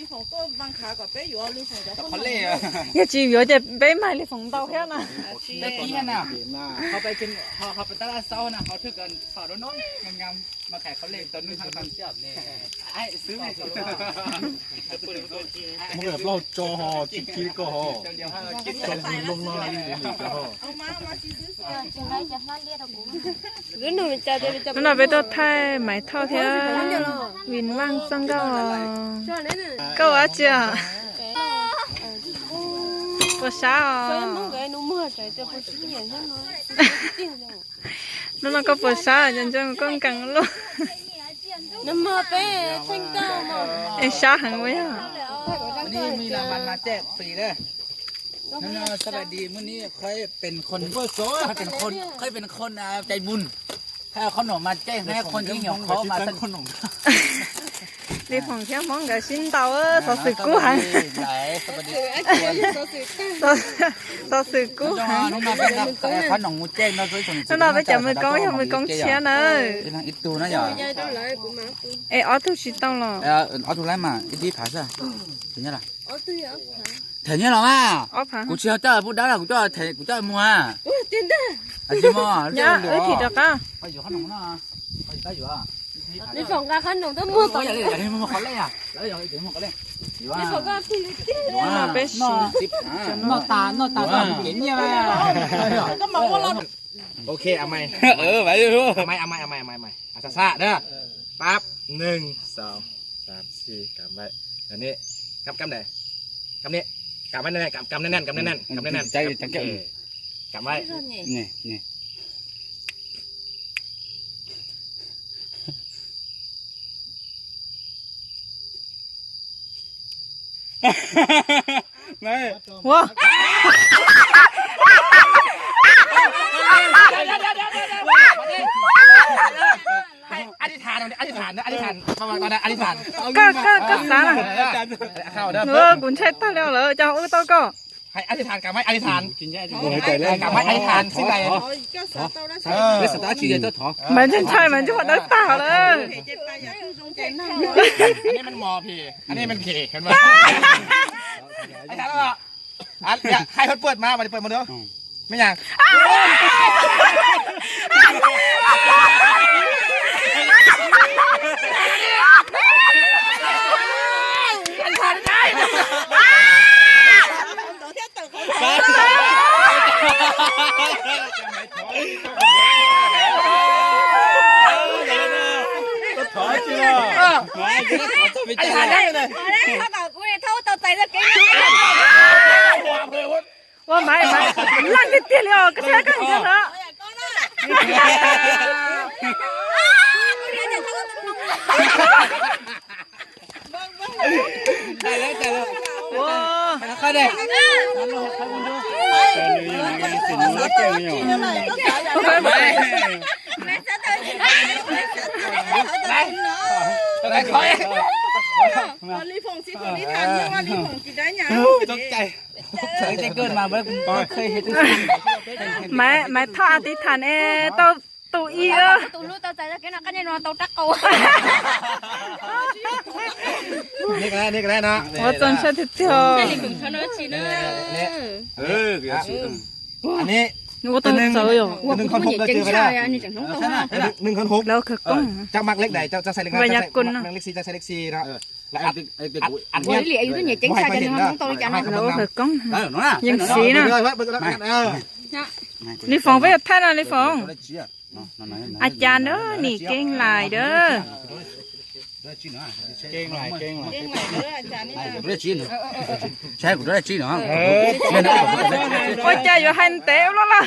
李凤都帮卡个北药，李凤就เขาเล่อะ 一จี有隻俾埋你縫到香啊！ แต่กี้น่ะเขาไปเป็นเขาไปตลาดเช้านะเขาถือกันสาวน้อยงามๆมาขายเขาเล่ตอนนึงทางการเชื่อมเนี่ยไอ้ซื้อไม่ซื้อ มันแบบเราจอหอจิกี้ก็หอ เดียวจอดีลงน้อยนี่จะหอ nó nói với tôi thay máy thao theo Vinh Vang sang câu á chưa có sao nó có bữa sao chân chân con cần luôn em sao hẳn với à นี่มีรางวัลมาแจกฟรีเลยนั่นสวัสดีมื้อนี้เคยเป็นคนเคยเป็นคนใจบุญถ้าขนมมาแจกให้คนที่เหนียวเขามาสั่งขนม đi phòng theo món gà xin tàu á sao sự cứu hẳn ไหนสวัสดี sao sự cứu น้อง hẳn มาเป็นขนมมูแจกเราเคยส่ง nó nói với chồng mới con chia nữa เป็นทางอีตูนะอย่า ê ở tôi chỉ tao rồi เอาถูกไล่มาอีดีผาซะถึงยังล่ะถึงยังหรอมา ở phẳng กูเชื่อเจ้าพูดได้ละกูเจ้าเทกูเจ้ามัวอาจิมอ nhá ở thì được á ไปอยู่ขนมนะไปอยู่อ่ะ 你放假看农都没 ก็อย่าเล่นอย่าเล่นมันขอเล่นอ่ะแล้วอย่าเดี๋ยวมันก็เล่นอยู่อ่ะ 放假屁的， nó bé xì นอตาเห็นยังไง ก็มองว่าเรา โอเคเอาใหม่ ไปดู เอาใหม่อาซาซาเด้อปั๊บ1 2 3 4กำไว้อันนี้กำไหนกำนี้กำไว้แน่ๆกำแน่นๆ ใจจังเก่ง กำไว้ นี่ไม่ wow อธิษฐานประมาณตอนนั้นอธิษฐาน ก็สาระ เข้าเด้อ กุญแจตาแล้วเหรอเจ้าตาก็ ให้อธิษฐานกำไว้อธิษฐาน กินแย่จริง กำไว้อธิษฐานสิ่งใด 叫啥到了， ไม่สตาร์ทชีเจ้าถอ มันจะใช่มันจะพอได้เปล่าเลย 这大家注重在那。 อันนี้มันมอพีอันนี้มันเคเห็นไหมไอ้ท่านว่าอันเนี่ยให้เขาเปิดมาเปิดมาเด้อไม่ยังไอ้ท่านได้เลย 他把姑爷偷到在这给你。我买烂个地了，可是干什么？ ได้แล้ว 哇， เข้าได้ อะไรคอย 李凤是和李谈的话，李凤是在nhà。 ตกใจ เคยเกิดมาเมื่อเคยเห็น 买ท่ออธิษฐานตัวอีเออ tụi lui tao tại ra cái nào cái này nó tao tắc cầu นี่ก็ได้นะ 我真是的跳， 他那去呢 อันนี้ 我都走哟， 1 คน6เจอกันได้ ya你chẳng không đâu 1 คน6 แล้วคือก้อง จะมักเล็กไหนจะใส่เล็กไหนจะใส่เล็กซีจะใส่เล็กซีนะแล้วอัด ủa lý ấy tôi nhảy tránh xa cho nên không tôi chẳng không แล้วคือก้อง ได้หรอนะ ยังสีนะนี่ฟองไปท่านนี่ฟองอาจารย์เด้อนี่เก่งหลายเด้อ เก่งหลาย Riêng này nữa, chả nên là. ได้จีนใช่กูได้จีนเหรอ โอ้ยใจอยู่หันเต๋อแล้วล่ะ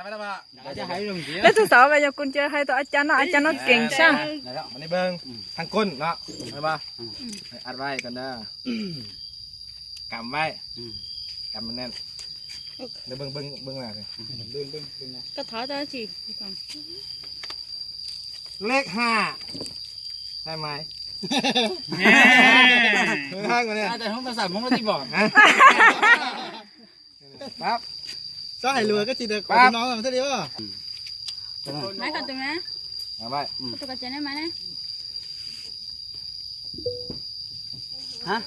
ไม่ได้ป่ะ จะให้เรื่องเดียว แล้วทุกสาวไปยกุญแจให้ตัวอาจารย์เนาะอาจารย์เนาะเก่งช่าง มันนี่เบิ้งทางก้นเนาะใช่ป่ะอัดไว้กันเด้อกำไว้กำมันแน่นเดี๋ยวเบิ้งอะไร cái thỏ đó chị เลข5ใช่ไหมห้างมาเนี่ย แต่ห้องภาษาผมก็ที่บอก ปั๊บ sao hải lừa cái gì được Bác. nó làm thế đi không mấy con tụi nó มาไว้ tụi cái này mà nè ฮะ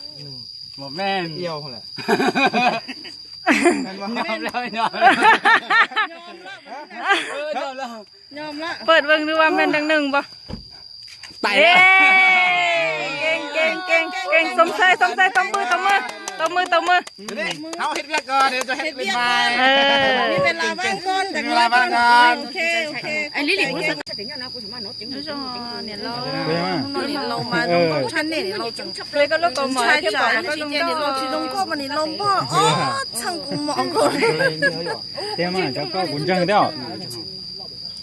หมดแม่น เอี่ยวคนแหละ ยอมแล้วยอมแล้ว ยอมละ เปิดเบิ่งดูว่าแม่นดังหนึ่งบ่ ไต่ เอ้ แล้ว เก่งสมใส่ตบมือ เขาเฮ็ดเวียกก่อนเดี๋ยวจะเฮ็ดเป็นไม้ เออ มีเวลาว่างก่อนแต่ เวลาบ้างก่อน โอเค ไอ้ลิลี่รู้สึก รู้จักเนี่ยเรา นี่เรามาตรงชั้นนี่เราจัง เลยก็ลูกก็หมอ ใช่ ที่ ที่ บ่ บอกแล้วที่เจนี่เราที่ลงก็มันนี่ลงพ่ออ๋อช่างกูมองก่อน 대만 잠깐 문장이다.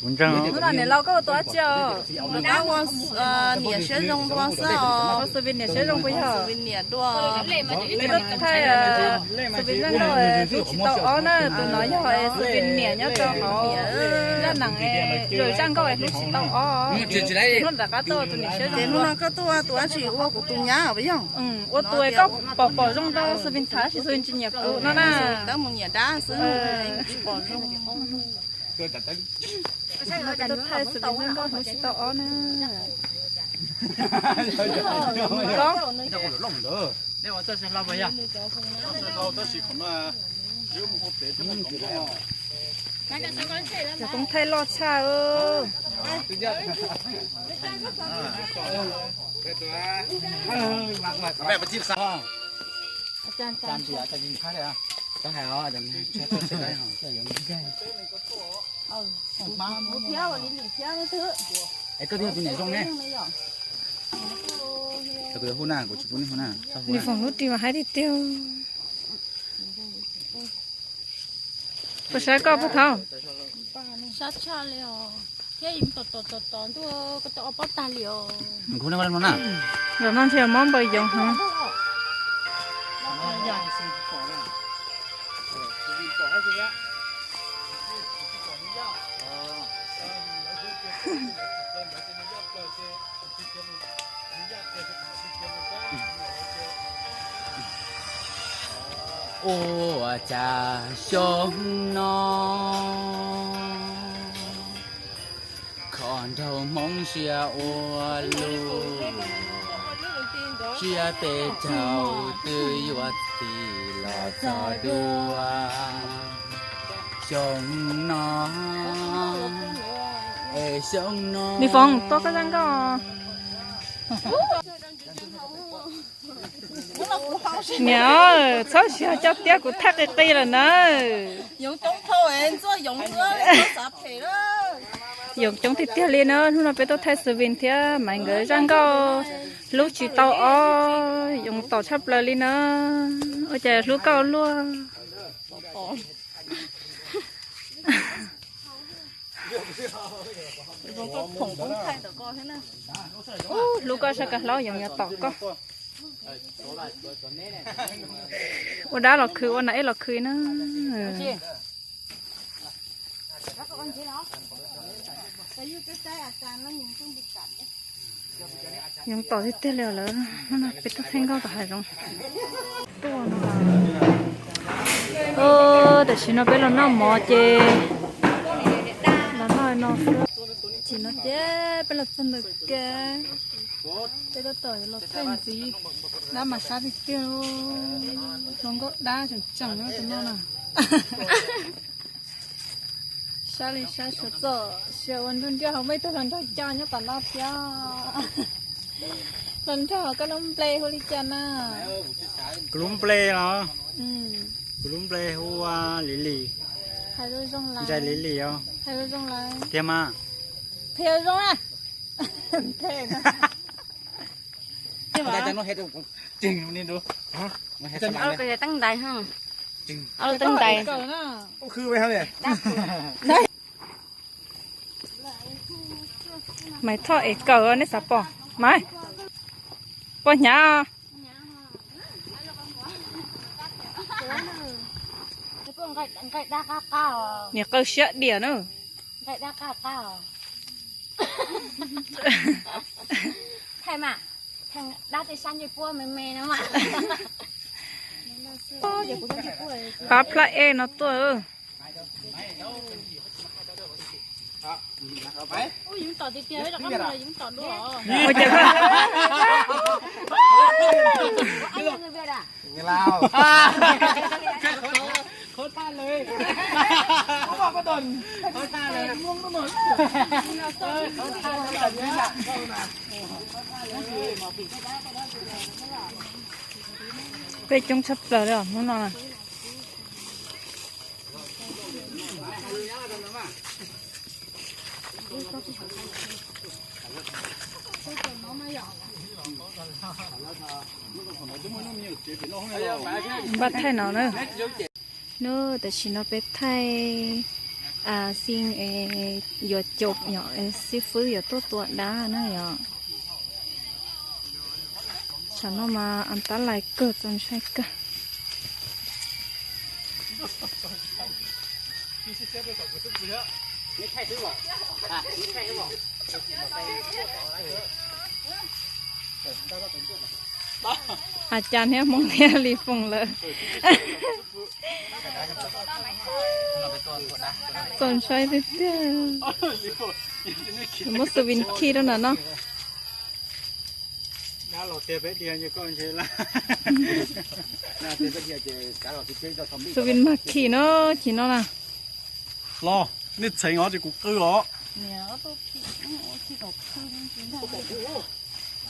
문장. รู้จักเนี่ยเราก็ตัวเจ้า 那我你学中光是哦，我随便เนี่ยใช้ลงไปเหรอ 随便你多。 ไม่ต้องไทย随便นั่งก็ดูชิตเอานะตัวน้อยเหรอ随便เนี่ยเนี่ยเจ้าเขาด้านหนังrồi trangก็ดูชิตเอานู่นแต่ก็ตัวตัวเนี่ยใช้ล 对， ง 路上个多多去我古东nhà不样，我ตัวก็保中到随便查是随便进也不那咱们也打是保中。ตัวไทย随便นั่งก็ดูชิตเอานะร้อง 那我这是老板呀。จะต้องไทยรอดชาแบบประจีบสาว อาจารย์ จานเสียจะยิงพลาดเลยอ่ะก็หายอ๋อจะใช้ตัวเสียได้หรอจะยังไม่ได้ไอ้ก็ที่ตัวไหนตรงนี้แต่ก็หัวหน้ากูชุบนี่หัวหน้า 你放路地方还得掉，不是搞不透。杀差了，这已经都个都包大了。你可能玩什么呢？我们去忙不用哈。我家兄孬，看透梦下我路，只要被找对我的老早路啊，兄孬，哎兄孬。你放多个人个。nhớ cháu sẽ cho tiếc của thắt cái cây rồi nè dùng chống thâu em cho dùng nữa có sạp thì đó dùng chống thì tiếc lên nữa lúc nào bé tôi thay sự viên thế mọi người răng cao lúc chỉ tàu ó dùng tàu chắp lời lên nữa ôi trời lúc cao luôn lúc cao sao cả lâu dùng nhà tàu cóวันนั้นเราคือวันไหนเราคือนะยังต่อที่เตี้ยเลยแล้วนั่นน่ะเป็นตัวแทงก็ตายลงตัวน่ะแต่ฉันเอาไปแล้วน้ำหมอเจแล้วน้อยน้องฉันเอาเจไปแล้วสนุกแกcái đó tỏi là thanh gì đã mà sát thì kêu không có đá chẳng chẳng nữa tụi nó nào sát đi sát sợ sợ sợวันรุ่นเดียวไม่ตัวlần thôi cho nhá tận nó cho lần thôi có nông play holy chan à 글룸 플레이 어. 글룸 플레이 호와 릴리. hai đứa trong lại 이제 릴리요. hai đứa trong lại 대마. theo trong à theo Cái chân nó hết rồi, chỉnh lênดูnó hết Ở cái tăng đầy ha. Ở tăng đầy. 그 왜 하네? mày thọ ấy cờ này sao bỏ mày bỏ nhà Cái đá cao cao. nè câu sợ đỉa nữa Cái đá cao cao. Thầy mà. Thằng đá thì san cho cua mê nó mà. phá lại em nó tôi Ôi những tỏ thì chơi là có người những tỏ đùa. ôi trời ơi ลาว โคตรท่าเลยเขาบอกว่าตนโคตรท่าเลยง่วงก็หมดเขาท่าแบบนี้แหละ ไปจงชับเปล่าเลยนู่นน่ะบัดไทยเนาะเนอะเนอะแต่ชิโนเป็ดไทยสิ่งหยดจบหยอซีฟู้ดหยดตัวด้านะหยอฉันเอามาอันตรายเกิดจนใช่กะอาจารย์เนี่ยมองเนี่ยรีฟงเลยสนใจเตี้ยๆมุสวินคีแล้วนะเนาะน้าหลอดเตะไปเดียวจะก้อนเชล่า สวินมาคีเนาะจีเนาะนะ รอนี่เฉยงอจะกูเกลือ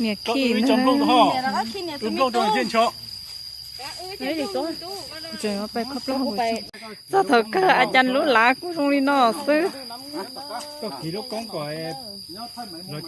เนี่ย ก็ คี อุ้ย นะ จำลงท่อ แล้วก็ขี้เนี่ย จำลงตัวเช่นช็อ เฮ้ยตัวเจอไปครบรอบไปสะเถกก็อาจารย์รู้หลากูตรงนี้เนาะซื้อ ก็ขี่รถก้องก่อย